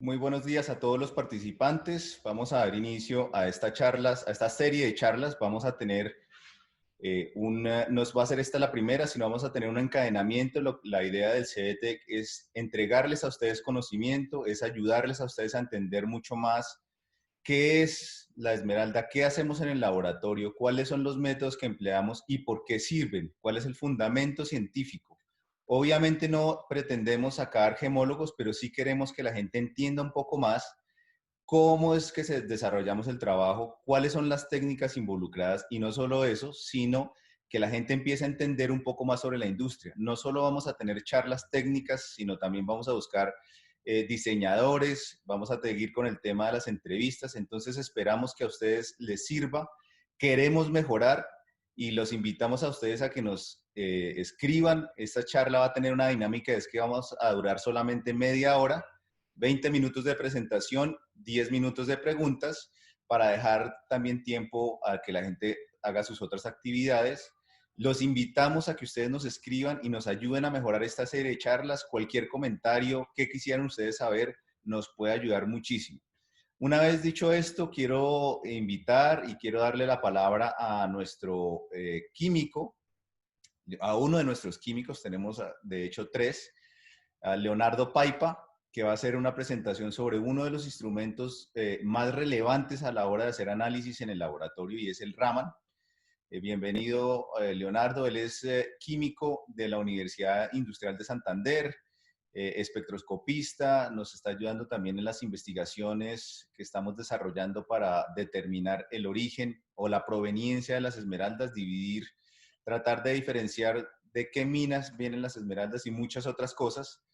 Muy buenos días a todos los participantes. Vamos a dar inicio a esta serie de charlas. Vamos a tener no va a ser esta la primera, sino vamos a tener un encadenamiento. La idea del CBT es entregarles a ustedes conocimiento, es ayudarles a ustedes a entender mucho más qué es la esmeralda, qué hacemos en el laboratorio, cuáles son los métodos que empleamos y por qué sirven, cuál es el fundamento científico. Obviamente no pretendemos sacar gemólogos, pero sí queremos que la gente entienda un poco más cómo es que desarrollamos el trabajo, cuáles son las técnicas involucradas y no solo eso, sino que la gente empiece a entender un poco más sobre la industria. No solo vamos a tener charlas técnicas, sino también vamos a buscar diseñadores, vamos a seguir con el tema de las entrevistas, entonces esperamos que a ustedes les sirva, queremos mejorar y los invitamos a ustedes a que nos escriban. Esta charla va a tener una dinámica, es que vamos a durar solamente media hora, 20 minutos de presentación, 10 minutos de preguntas, para dejar también tiempo a que la gente haga sus otras actividades. Los invitamos a que ustedes nos escriban y nos ayuden a mejorar esta serie de charlas. Cualquier comentario que quisieran ustedes saber nos puede ayudar muchísimo. Una vez dicho esto, quiero invitar y quiero darle la palabra a nuestro químico, a uno de nuestros químicos. Tenemos de hecho tres, a Leonardo Paipa, que va a hacer una presentación sobre uno de los instrumentos más relevantes a la hora de hacer análisis en el laboratorio, y es el Raman. Bienvenido, Leonardo. Él es químico de la Universidad Industrial de Santander, espectroscopista, nos está ayudando también en las investigaciones que estamos desarrollando para determinar el origen o la proveniencia de las esmeraldas, tratar de diferenciar de qué minas vienen las esmeraldas y muchas otras cosas.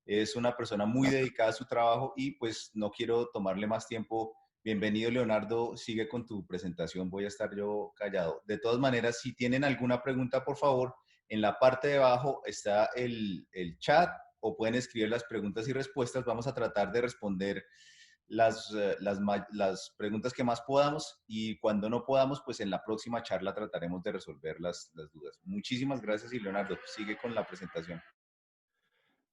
Es una persona muy dedicada a su trabajo y pues no quiero tomarle más tiempo. Bienvenido, Leonardo, sigue con tu presentación, voy a estar yo callado. De todas maneras, si tienen alguna pregunta, por favor, en la parte de abajo está el chat, o pueden escribir las preguntas y respuestas. Vamos a tratar de responder las preguntas que más podamos, y cuando no podamos, pues en la próxima charla trataremos de resolver las dudas. Muchísimas gracias, y Leonardo, sigue con la presentación.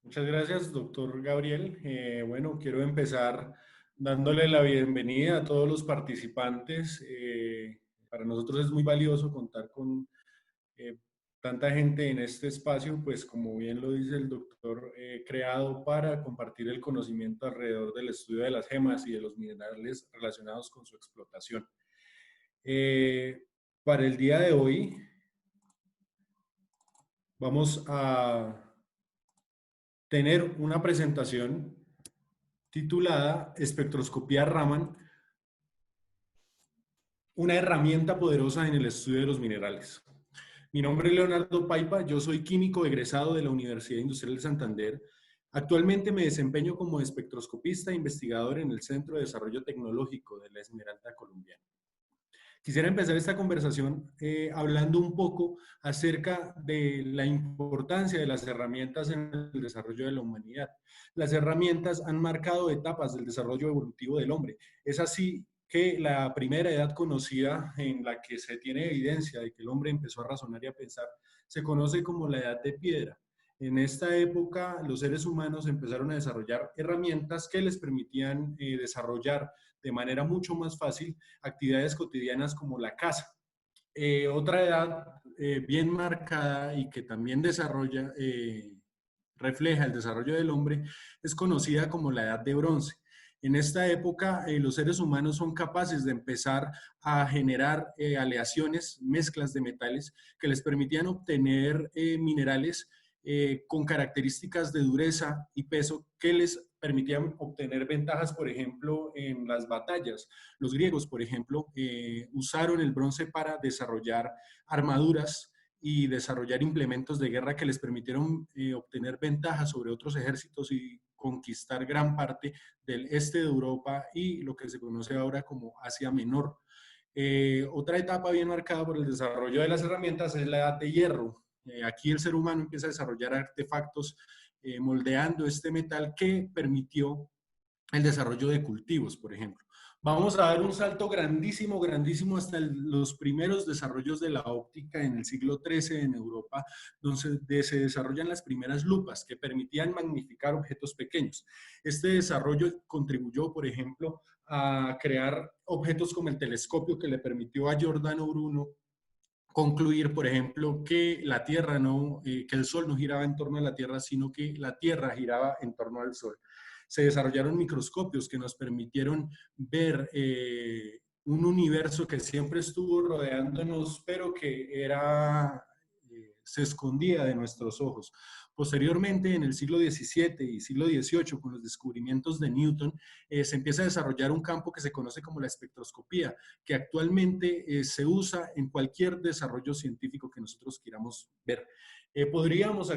Muchas gracias, doctor Gabriel. Bueno, quiero empezar dándole la bienvenida a todos los participantes. Para nosotros es muy valioso contar con eh, tanta gente en este espacio, pues como bien lo dice el doctor, creado para compartir el conocimiento alrededor del estudio de las gemas y de los minerales relacionados con su explotación. Eh, para el día de hoy vamos a tener una presentación titulada Espectroscopía Raman, una herramienta poderosa en el estudio de los minerales. Mi nombre es Leonardo Paipa, yo soy químico egresado de la Universidad Industrial de Santander. Actualmente me desempeño como espectroscopista e investigador en el Centro de Desarrollo Tecnológico de la Esmeralda Colombiana. Quisiera empezar esta conversación hablando un poco acerca de la importancia de las herramientas en el desarrollo de la humanidad. Las herramientas han marcado etapas del desarrollo evolutivo del hombre. Es así que la primera edad conocida en la que se tiene evidencia de que el hombre empezó a razonar y a pensar se conoce como la edad de piedra. En esta época, los seres humanos empezaron a desarrollar herramientas que les permitían desarrollar de manera mucho más fácil actividades cotidianas como la caza. Otra edad bien marcada y que también refleja el desarrollo del hombre es conocida como la edad de bronce. En esta época, los seres humanos son capaces de empezar a generar aleaciones, mezclas de metales que les permitían obtener minerales con características de dureza y peso que les permitían obtener ventajas, por ejemplo, en las batallas. Los griegos, por ejemplo, usaron el bronce para desarrollar armaduras y desarrollar implementos de guerra que les permitieron obtener ventajas sobre otros ejércitos y conquistar gran parte del este de Europa y lo que se conoce ahora como Asia Menor. Otra etapa bien marcada por el desarrollo de las herramientas es la edad de hierro. Aquí el ser humano empieza a desarrollar artefactos moldeando este metal que permitió el desarrollo de cultivos, por ejemplo. Vamos a dar un salto grandísimo, grandísimo hasta los primeros desarrollos de la óptica en el siglo XIII en Europa, donde se desarrollan las primeras lupas que permitían magnificar objetos pequeños. Este desarrollo contribuyó, por ejemplo, a crear objetos como el telescopio que le permitió a Giordano Bruno concluir, por ejemplo, que la Tierra que el Sol no giraba en torno a la Tierra, sino que la Tierra giraba en torno al Sol. Se desarrollaron microscopios que nos permitieron ver un universo que siempre estuvo rodeándonos, pero que se escondía de nuestros ojos. Posteriormente, en el siglo XVII y siglo XVIII, con los descubrimientos de Newton, se empieza a desarrollar un campo que se conoce como la espectroscopía, que actualmente se usa en cualquier desarrollo científico que nosotros queramos ver. Podríamos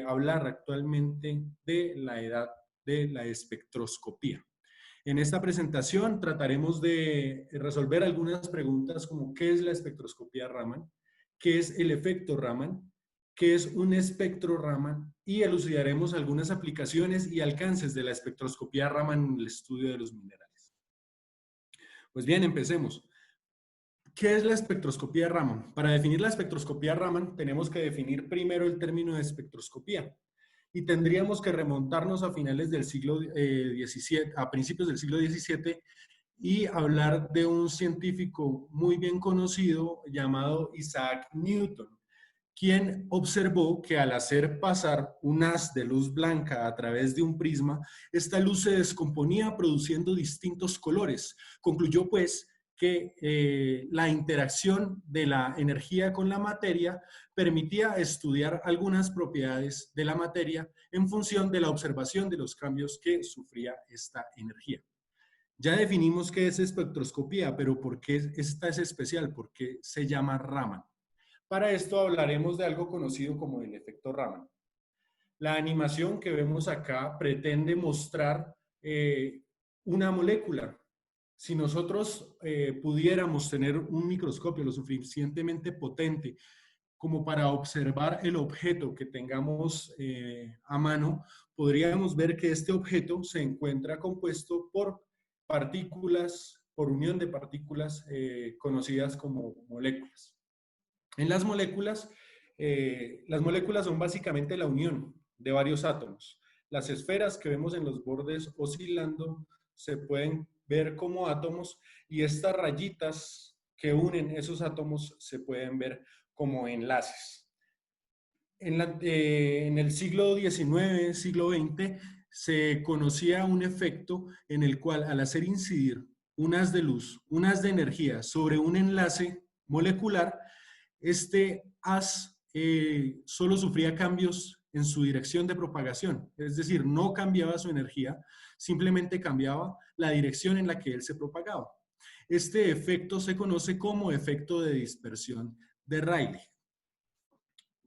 hablar actualmente de la edad de la espectroscopía. En esta presentación trataremos de resolver algunas preguntas como ¿qué es la espectroscopía Raman? ¿Qué es el efecto Raman? ¿Qué es un espectro Raman? Y elucidaremos algunas aplicaciones y alcances de la espectroscopía Raman en el estudio de los minerales. Pues bien, empecemos. ¿Qué es la espectroscopía Raman? Para definir la espectroscopía Raman tenemos que definir primero el término de espectroscopía. Y tendríamos que remontarnos a finales del siglo XVII, a principios del siglo XVII, y hablar de un científico muy bien conocido llamado Isaac Newton, quien observó que al hacer pasar un haz de luz blanca a través de un prisma, esta luz se descomponía produciendo distintos colores. Concluyó pues que la interacción de la energía con la materia permitía estudiar algunas propiedades de la materia en función de la observación de los cambios que sufría esta energía. Ya definimos qué es espectroscopía, pero ¿por qué esta es especial? ¿Por qué se llama Raman? Para esto hablaremos de algo conocido como el efecto Raman. La animación que vemos acá pretende mostrar una molécula. Si nosotros pudiéramos tener un microscopio lo suficientemente potente como para observar el objeto que tengamos a mano, podríamos ver que este objeto se encuentra compuesto por partículas, por unión de partículas conocidas como moléculas. En las moléculas son básicamente la unión de varios átomos. Las esferas que vemos en los bordes oscilando se pueden ver como átomos y estas rayitas que unen esos átomos se pueden ver como enlaces. En el siglo XIX, siglo XX, se conocía un efecto en el cual al hacer incidir un haz de luz, un haz de energía sobre un enlace molecular, este haz solo sufría cambios en su dirección de propagación, es decir, no cambiaba su energía, simplemente cambiaba la dirección en la que él se propagaba. Este efecto se conoce como efecto de dispersión de Rayleigh.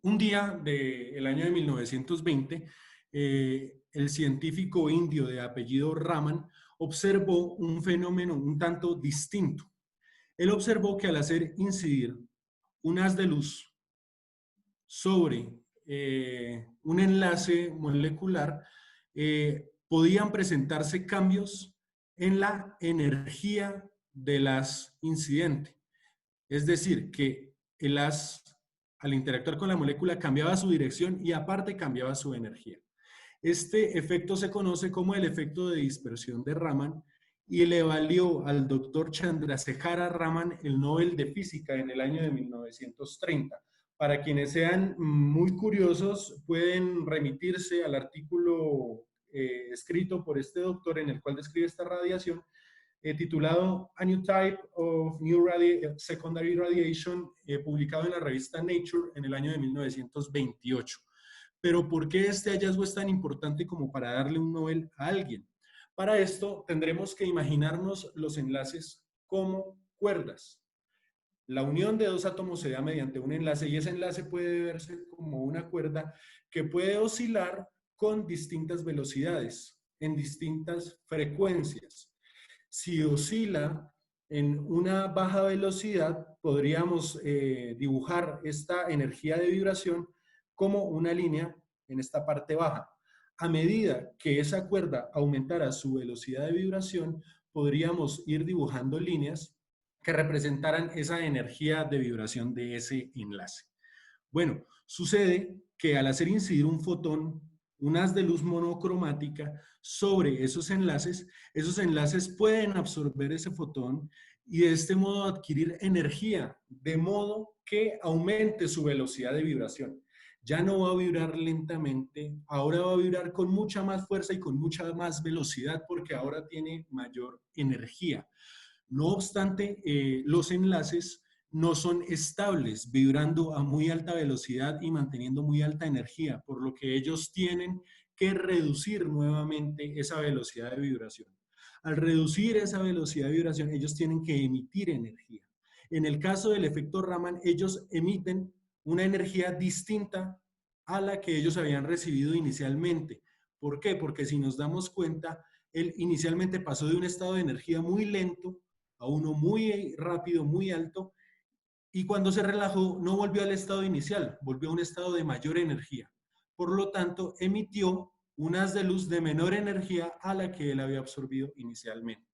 Un día del año de 1920, el científico indio de apellido Raman observó un fenómeno un tanto distinto. Él observó que al hacer incidir un haz de luz sobre un enlace molecular, podían presentarse cambios en la energía del haz incidente. Es decir, que el haz, al interactuar con la molécula, cambiaba su dirección y aparte cambiaba su energía. Este efecto se conoce como el efecto de dispersión de Raman y le valió al doctor Chandrasekhara Raman el Nobel de Física en el año de 1930. Para quienes sean muy curiosos, pueden remitirse al artículo escrito por este doctor en el cual describe esta radiación, titulado A New Type of Secondary Radiation, publicado en la revista Nature en el año de 1928. Pero ¿por qué este hallazgo es tan importante como para darle un Nobel a alguien? Para esto tendremos que imaginarnos los enlaces como cuerdas. La unión de dos átomos se da mediante un enlace y ese enlace puede verse como una cuerda que puede oscilar con distintas velocidades, en distintas frecuencias. Si oscila en una baja velocidad, podríamos dibujar esta energía de vibración como una línea en esta parte baja. A medida que esa cuerda aumentara su velocidad de vibración, podríamos ir dibujando líneas que representaran esa energía de vibración de ese enlace. Bueno, sucede que al hacer incidir un fotón, un haz de luz monocromática sobre esos enlaces pueden absorber ese fotón y de este modo adquirir energía, de modo que aumente su velocidad de vibración. Ya no va a vibrar lentamente, ahora va a vibrar con mucha más fuerza y con mucha más velocidad porque ahora tiene mayor energía. No obstante, los enlaces no son estables, vibrando a muy alta velocidad y manteniendo muy alta energía, por lo que ellos tienen que reducir nuevamente esa velocidad de vibración. Al reducir esa velocidad de vibración, ellos tienen que emitir energía. En el caso del efecto Raman, ellos emiten una energía distinta a la que ellos habían recibido inicialmente. ¿Por qué? Porque si nos damos cuenta, él inicialmente pasó de un estado de energía muy lento a uno muy rápido, muy alto, y cuando se relajó no volvió al estado inicial, volvió a un estado de mayor energía. Por lo tanto, emitió un haz de luz de menor energía a la que él había absorbido inicialmente.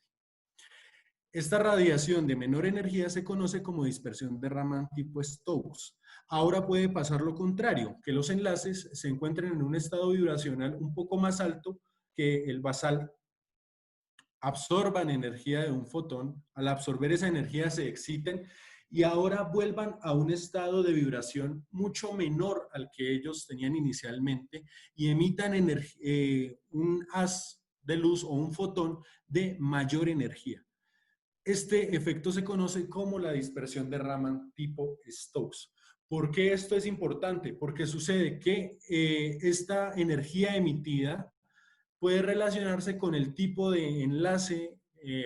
Esta radiación de menor energía se conoce como dispersión de Raman tipo Stokes. Ahora puede pasar lo contrario, que los enlaces se encuentren en un estado vibracional un poco más alto que el basal, absorban energía de un fotón, al absorber esa energía se exciten y ahora vuelvan a un estado de vibración mucho menor al que ellos tenían inicialmente y emitan un haz de luz o un fotón de mayor energía. Este efecto se conoce como la dispersión de Raman tipo Stokes. ¿Por qué esto es importante? Porque sucede que esta energía emitida puede relacionarse con el tipo de enlace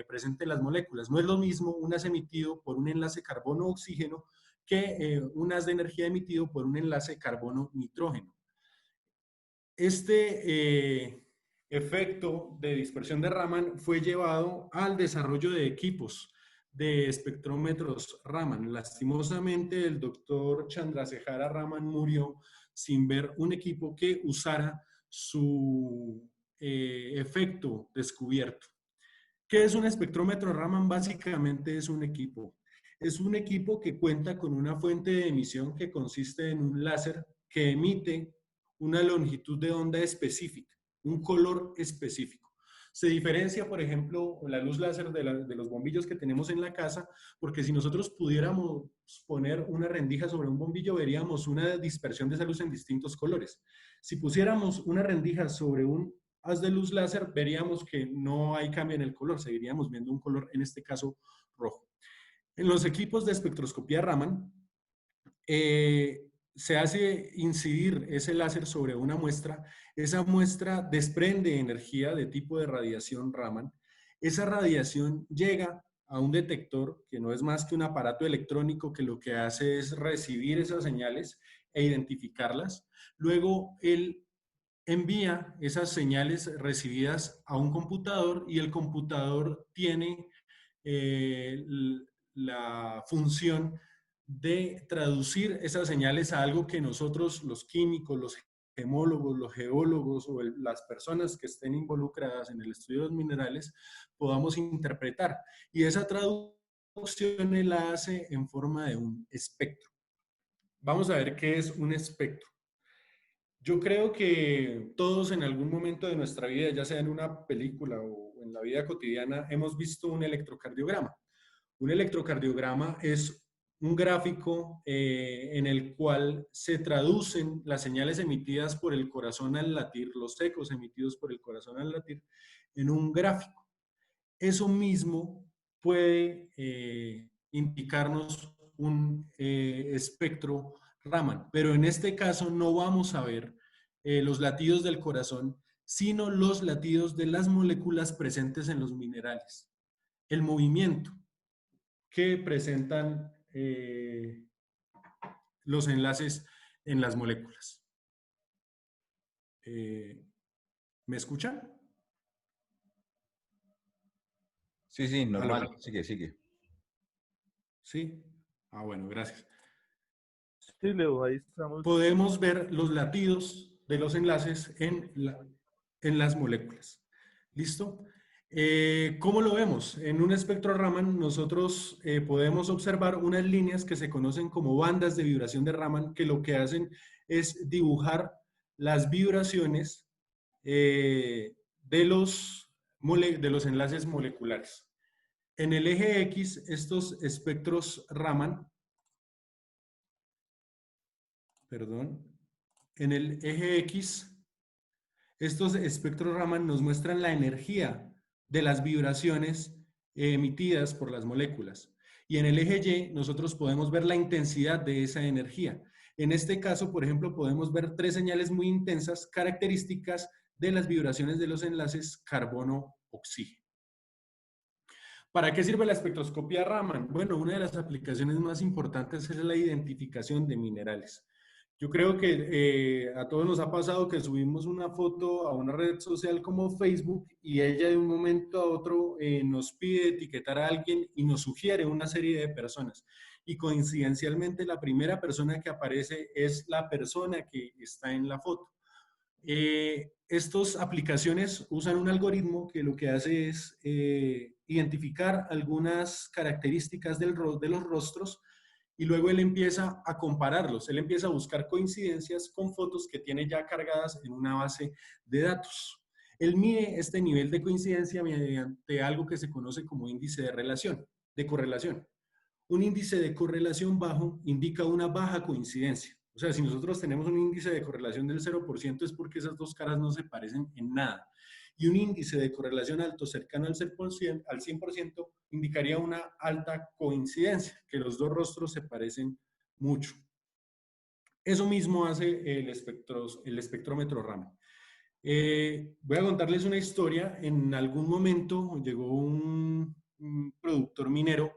presente en las moléculas. No es lo mismo un haz emitido por un enlace carbono-oxígeno que un haz de energía emitido por un enlace carbono-nitrógeno. Este efecto de dispersión de Raman fue llevado al desarrollo de equipos de espectrómetros Raman. Lastimosamente, el doctor Chandrasekhara Raman murió sin ver un equipo que usara su efecto descubierto. ¿Qué es un espectrómetro Raman? Básicamente es un equipo. Es un equipo que cuenta con una fuente de emisión que consiste en un láser que emite una longitud de onda específica, un color específico. Se diferencia, por ejemplo, la luz láser de los bombillos que tenemos en la casa, porque si nosotros pudiéramos poner una rendija sobre un bombillo, veríamos una dispersión de esa luz en distintos colores. Si pusiéramos una rendija sobre un haz de luz láser, veríamos que no hay cambio en el color, seguiríamos viendo un color, en este caso, rojo. En los equipos de espectroscopía Raman, se hace incidir ese láser sobre una muestra, esa muestra desprende energía de tipo de radiación Raman, esa radiación llega a un detector que no es más que un aparato electrónico que lo que hace es recibir esas señales e identificarlas, luego él envía esas señales recibidas a un computador y el computador tiene eh, la función de traducir esas señales a algo que nosotros, los químicos, los gemólogos, los geólogos o las personas que estén involucradas en el estudio de los minerales podamos interpretar. Y esa traducción él la hace en forma de un espectro. Vamos a ver qué es un espectro. Yo creo que todos en algún momento de nuestra vida, ya sea en una película o en la vida cotidiana, hemos visto un electrocardiograma. Un electrocardiograma es un gráfico en el cual se traducen las señales emitidas por el corazón al latir, los ecos emitidos por el corazón al latir, en un gráfico. Eso mismo puede indicarnos un espectro Raman, pero en este caso no vamos a ver los latidos del corazón, sino los latidos de las moléculas presentes en los minerales. El movimiento que presentan los enlaces en las moléculas. ¿Me escuchan? Sí, sí, normal. ¿Aló? Sigue, sigue. ¿Sí? Ah, bueno, gracias. Sí, Leo, ahí estamos. Podemos ver los latidos de los enlaces en las moléculas. ¿Listo? ¿Cómo lo vemos? En un espectro Raman nosotros podemos observar unas líneas que se conocen como bandas de vibración de Raman, que lo que hacen es dibujar las vibraciones de los enlaces moleculares. En el eje X, estos espectros Raman, perdón, en el eje X, estos espectros Raman nos muestran la energía de las vibraciones emitidas por las moléculas. Y en el eje Y nosotros podemos ver la intensidad de esa energía. En este caso, por ejemplo, podemos ver tres señales muy intensas características de las vibraciones de los enlaces carbono-oxígeno. ¿Para qué sirve la espectroscopía Raman? Bueno, una de las aplicaciones más importantes es la identificación de minerales. Yo creo que a todos nos ha pasado que subimos una foto a una red social como Facebook y ella de un momento a otro nos pide etiquetar a alguien y nos sugiere una serie de personas. Y coincidencialmente la primera persona que aparece es la persona que está en la foto. Estas aplicaciones usan un algoritmo que lo que hace es identificar algunas características de los rostros y luego él empieza a compararlos, él empieza a buscar coincidencias con fotos que tiene ya cargadas en una base de datos. Él mide este nivel de coincidencia mediante algo que se conoce como índice de relación, de correlación. Un índice de correlación bajo indica una baja coincidencia. O sea, si nosotros tenemos un índice de correlación del 0% es porque esas dos caras no se parecen en nada. Y un índice de correlación alto cercano al 100% indicaría una alta coincidencia, que los dos rostros se parecen mucho. Eso mismo hace el espectrómetro Raman. Voy a contarles una historia. En algún momento llegó un productor minero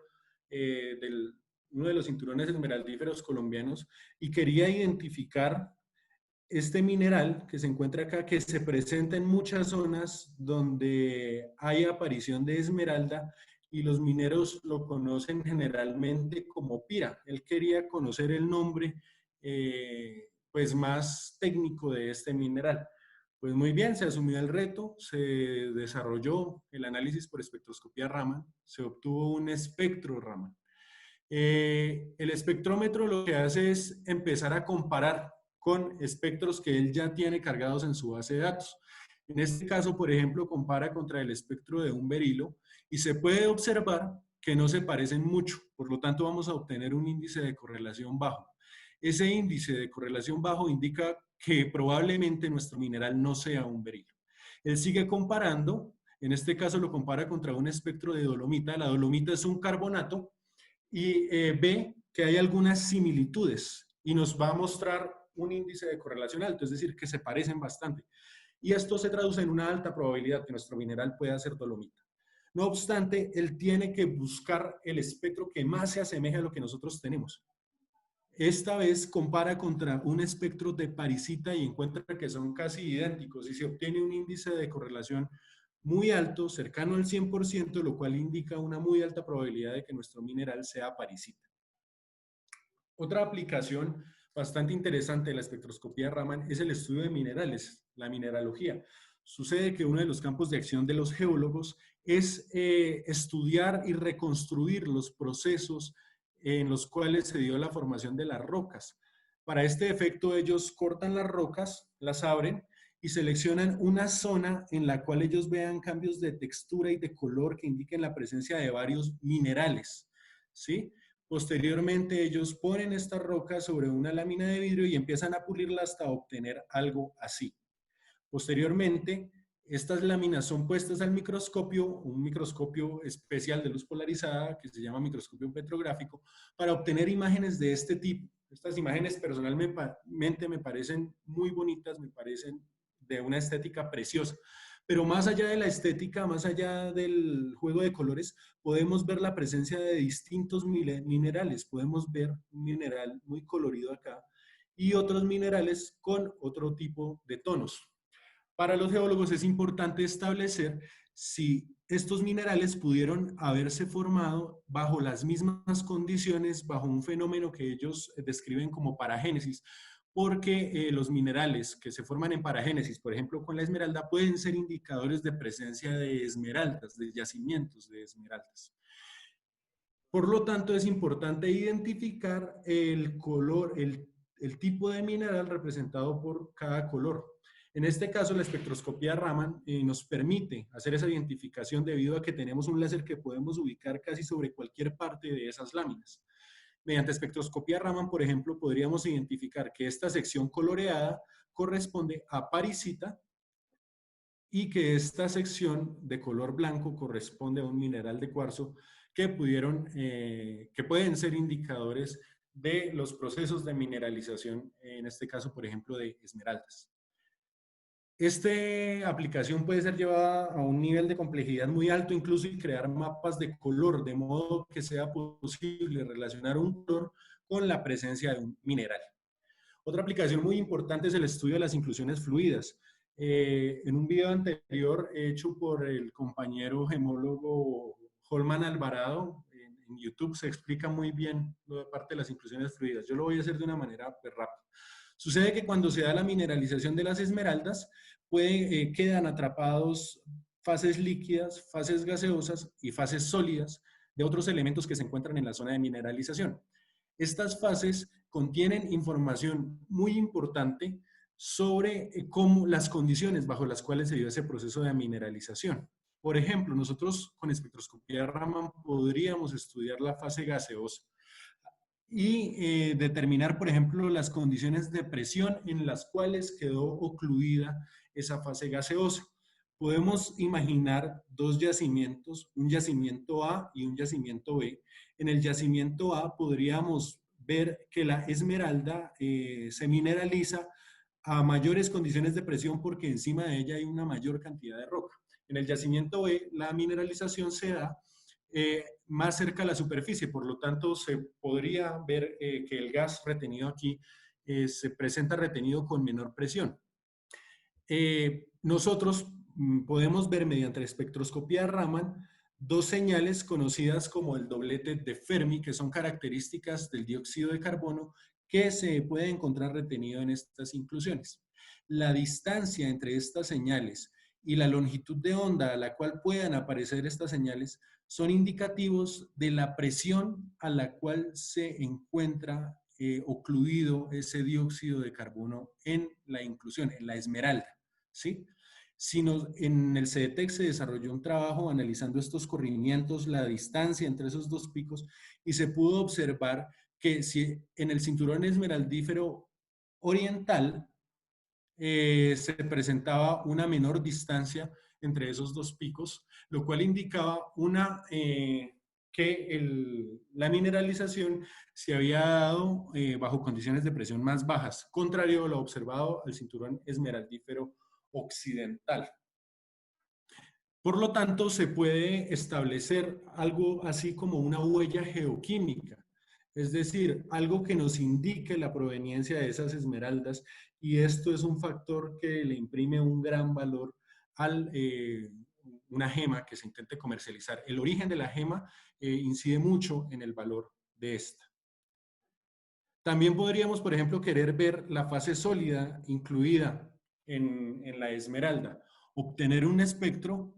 uno de los cinturones esmeraldíferos colombianos y quería identificar este mineral que se encuentra acá, que se presenta en muchas zonas donde hay aparición de esmeralda y los mineros lo conocen generalmente como pira. Él quería conocer el nombre pues más técnico de este mineral. Pues muy bien, se asumió el reto, se desarrolló el análisis por espectroscopía Raman, se obtuvo un espectro Raman. El espectrómetro lo que hace es empezar a comparar con espectros que él ya tiene cargados en su base de datos. En este caso, por ejemplo, compara contra el espectro de un berilo y se puede observar que no se parecen mucho, por lo tanto vamos a obtener un índice de correlación bajo. Ese índice de correlación bajo indica que probablemente nuestro mineral no sea un berilo. Él sigue comparando, en este caso lo compara contra un espectro de dolomita. La dolomita es un carbonato y ve que hay algunas similitudes y nos va a mostrar un índice de correlación alto, es decir, que se parecen bastante. Y esto se traduce en una alta probabilidad que nuestro mineral pueda ser dolomita. No obstante, él tiene que buscar el espectro que más se asemeje a lo que nosotros tenemos. Esta vez compara contra un espectro de parisita y encuentra que son casi idénticos y se obtiene un índice de correlación muy alto, cercano al 100%, lo cual indica una muy alta probabilidad de que nuestro mineral sea parisita. Otra aplicación bastante interesante de la espectroscopía Raman es el estudio de minerales, la mineralogía. Sucede que uno de los campos de acción de los geólogos es estudiar y reconstruir los procesos en los cuales se dio la formación de las rocas. Para este efecto, ellos cortan las rocas, las abren y seleccionan una zona en la cual ellos vean cambios de textura y de color que indiquen la presencia de varios minerales, ¿sí? Posteriormente, ellos ponen esta roca sobre una lámina de vidrio y empiezan a pulirla hasta obtener algo así. Posteriormente, estas láminas son puestas al microscopio, un microscopio especial de luz polarizada que se llama microscopio petrográfico, para obtener imágenes de este tipo. Estas imágenes personalmente me parecen muy bonitas, me parecen de una estética preciosa. Pero más allá de la estética, más allá del juego de colores, podemos ver la presencia de distintos minerales. Podemos ver un mineral muy colorido acá y otros minerales con otro tipo de tonos. Para los geólogos es importante establecer si estos minerales pudieron haberse formado bajo las mismas condiciones, bajo un fenómeno que ellos describen como paragénesis. porque los minerales que se forman en paragénesis, por ejemplo con la esmeralda, pueden ser indicadores de presencia de esmeraldas, de yacimientos de esmeraldas. Por lo tanto, es importante identificar el color, el tipo de mineral representado por cada color. En este caso, la espectroscopía Raman nos permite hacer esa identificación debido a que tenemos un láser que podemos ubicar casi sobre cualquier parte de esas láminas. Mediante espectroscopía Raman, por ejemplo, podríamos identificar que esta sección coloreada corresponde a parisita y que esta sección de color blanco corresponde a un mineral de cuarzo que pueden ser indicadores de los procesos de mineralización, en este caso, por ejemplo, de esmeraldas. Esta aplicación puede ser llevada a un nivel de complejidad muy alto, incluso y crear mapas de color, de modo que sea posible relacionar un color con la presencia de un mineral. Otra aplicación muy importante es el estudio de las inclusiones fluidas. En un video anterior hecho por el compañero gemólogo Holman Alvarado, en YouTube se explica muy bien lo de parte de las inclusiones fluidas. Yo lo voy a hacer de una manera rápida. Sucede que cuando se da la mineralización de las esmeraldas, quedan atrapados fases líquidas, fases gaseosas y fases sólidas de otros elementos que se encuentran en la zona de mineralización. Estas fases contienen información muy importante sobre cómo las condiciones bajo las cuales se dio ese proceso de mineralización. Por ejemplo, nosotros con espectroscopía Raman podríamos estudiar la fase gaseosa y determinar, por ejemplo, las condiciones de presión en las cuales quedó ocluida esa fase gaseosa. Podemos imaginar dos yacimientos, un yacimiento A y un yacimiento B. En el yacimiento A podríamos ver que la esmeralda se mineraliza a mayores condiciones de presión porque encima de ella hay una mayor cantidad de roca. En el yacimiento B, la mineralización se da más cerca a la superficie, por lo tanto se podría ver que el gas retenido aquí se presenta retenido con menor presión. Nosotros podemos ver mediante la espectroscopía Raman dos señales conocidas como el doblete de Fermi, que son características del dióxido de carbono que se puede encontrar retenido en estas inclusiones. La distancia entre estas señales y la longitud de onda a la cual puedan aparecer estas señales son indicativos de la presión a la cual se encuentra ocluido ese dióxido de carbono en la inclusión, en la esmeralda, ¿sí? En el CDTEC se desarrolló un trabajo analizando estos corrimientos, la distancia entre esos dos picos, y se pudo observar que si en el cinturón esmeraldífero oriental se presentaba una menor distancia entre esos dos picos, lo cual indicaba que la mineralización se había dado bajo condiciones de presión más bajas, contrario a lo observado al cinturón esmeraldífero occidental. Por lo tanto, se puede establecer algo así como una huella geoquímica, es decir, algo que nos indique la proveniencia de esas esmeraldas, y esto es un factor que le imprime un gran valor a una gema que se intente comercializar. El origen de la gema incide mucho en el valor de esta. También podríamos, por ejemplo, querer ver la fase sólida incluida en la esmeralda, obtener un espectro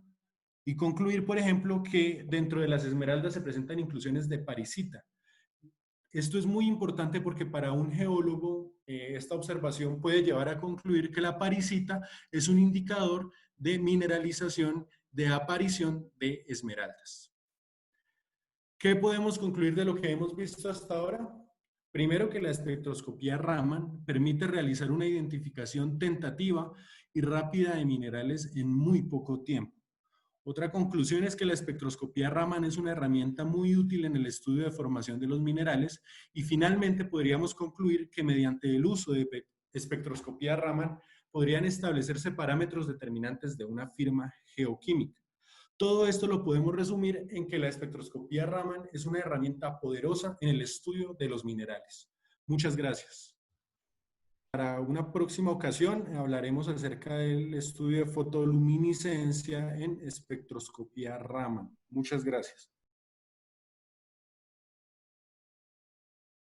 y concluir, por ejemplo, que dentro de las esmeraldas se presentan inclusiones de parisita. Esto es muy importante porque para un geólogo esta observación puede llevar a concluir que la parisita es un indicador de mineralización, de aparición de esmeraldas. ¿Qué podemos concluir de lo que hemos visto hasta ahora? Primero, que la espectroscopía Raman permite realizar una identificación tentativa y rápida de minerales en muy poco tiempo. Otra conclusión es que la espectroscopía Raman es una herramienta muy útil en el estudio de formación de los minerales, y finalmente podríamos concluir que mediante el uso de espectroscopía Raman podrían establecerse parámetros determinantes de una firma geoquímica. Todo esto lo podemos resumir en que la espectroscopía Raman es una herramienta poderosa en el estudio de los minerales. Muchas gracias. Para una próxima ocasión hablaremos acerca del estudio de fotoluminiscencia en espectroscopía Raman. Muchas gracias.